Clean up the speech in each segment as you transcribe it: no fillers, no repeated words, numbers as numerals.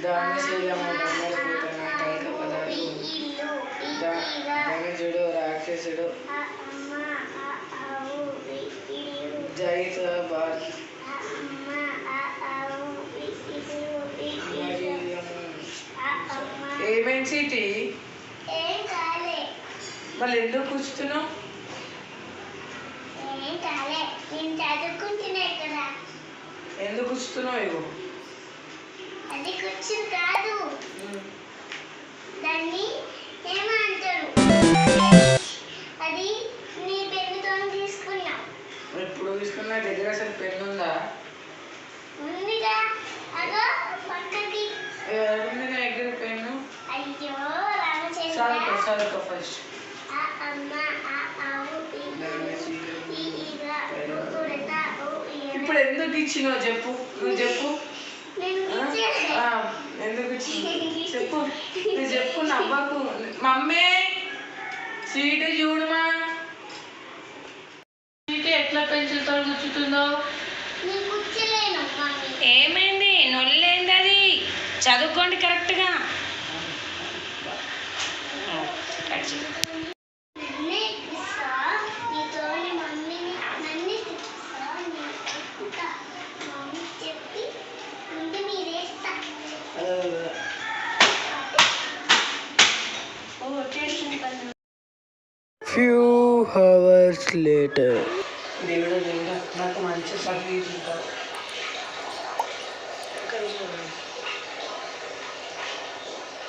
దానశీలము బొమ్మరిపోతున్న కైకపదాలు ధనుజుడు రాక్షసుడు జైసబాద్ ఏమేంటి సిటీ మళ్ళీ ఎందుకు కూర్చున్నావు? ఎందుకు కూర్చున్నావు? ఇగో అది కూర్చుని కాదు, దాన్ని ఏమంటారు? అది నీ పెన్నుతో తీసుకున్నా. ఎప్పుడు తీసుకున్నా? దగ్గర అసలు పెన్ను ఉందా? ఉందిగా, అదో పక్కకి. ఉంది నా దగ్గర పెన్ను. అయ్యో రామచంద్ర, చదువుకో ఫస్ట్. ఇప్పుడు ఎందుకు ఇచ్చినావు చెప్పు, నువ్వు చెప్పు. ఎందుకు ఇచ్చినావు చెప్పు, నువ్వు చెప్పు. నవ్వకు. మమ్మీ సీటు చూడమా, సీటు ఎట్లా పెన్సిల్తో గుచ్చుతుందో. ఏమైంది? నొల్లేంది? అది చదువుకోండి కరెక్ట్గా. Few hours later. దేవుడా దేవుడా, నాకు మంచి సర్వీస్ ఉంటారు.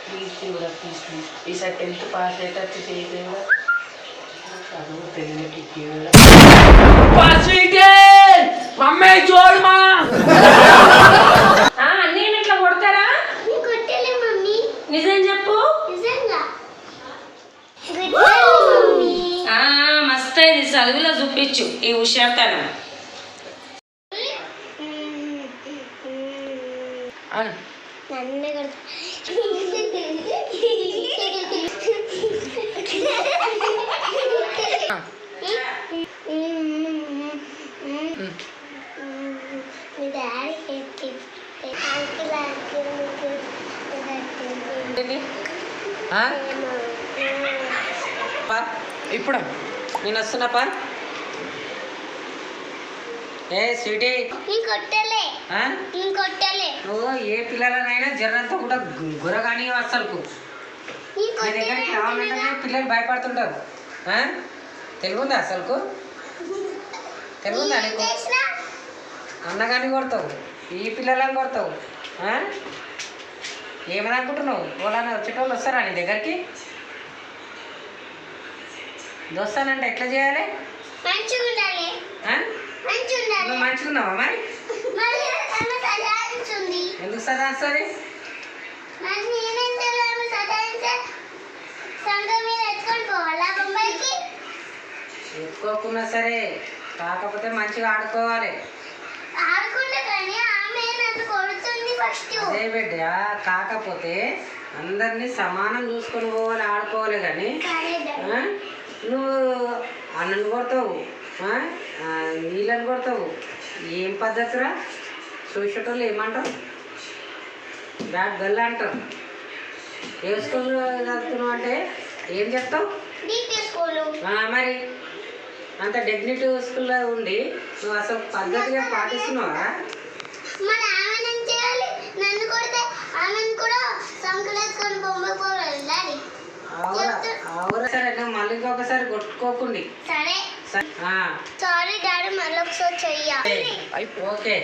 ప్లీజ్ దేవుడా, ప్లీజ్ ప్లీజ్ ఈసారి 10th పాస్ అయ్యేటట్టు చేయి దేవుడా. చదువు తెలియకి దేవుడా. మమ్మీ చూడమా. అన్నీ ఇట్లా కొడతారా? నిజం చెప్పు. మస్తు ఇది చదువులో చూపించు ఈ హుషారుతనం. ఇప్పుడు నేను వస్తున్నా పా. ఏ స్వీటీ, నువ్వు ఏ పిల్లలనైనా జర్రంతా కూడా గురగాని అసలుకు నీ దగ్గరికి రావాలంటే పిల్లలు భయపడుతుంటారు. తెలుగుందా అసలుకు? తెలుగుందా నీకు? అన్నగాని కొడతావు, ఈ పిల్లలని కొడతావు. ఏమని అనుకుంటున్నావు? వాళ్ళని వచ్చేటోళ్ళు వస్తారా నీ దగ్గరికి? దోస్తానంటే ఎట్లా చేయాలి? నువ్వు మంచిగున్నావా? మరి ఎందుకు సదా వస్తుంది? ఎత్తుకోకున్నా సరే, కాకపోతే మంచిగా ఆడుకోవాలి. అదే బిడ్డ, కాకపోతే అందరినీ సమానం చూసుకొని పోవాలి, ఆడుకోవాలి. కానీ నువ్వు అన్నను కొడతావు, నీళ్ళని కొడతావు. ఏం పద్ధతిరా? చూసేటోళ్ళు ఏమంటారు? బ్యాట్ గల్లా అంటారు. ఏ స్కూల్ చదువుతున్నావు అంటే ఏం చెప్తావు? మరి అంత డిగ్నిటీ స్కూల్లో ఉండి నువ్వు అసలు పద్ధతిగా పాటిస్తున్నావా? అవునా సరే, నువ్వు మళ్ళీ ఇంకొకసారి కొట్టుకోకుండి. సరే. సారీ డాడీ, మళ్ళీ ఒకసారి చెయ్యాలి. ఓకే.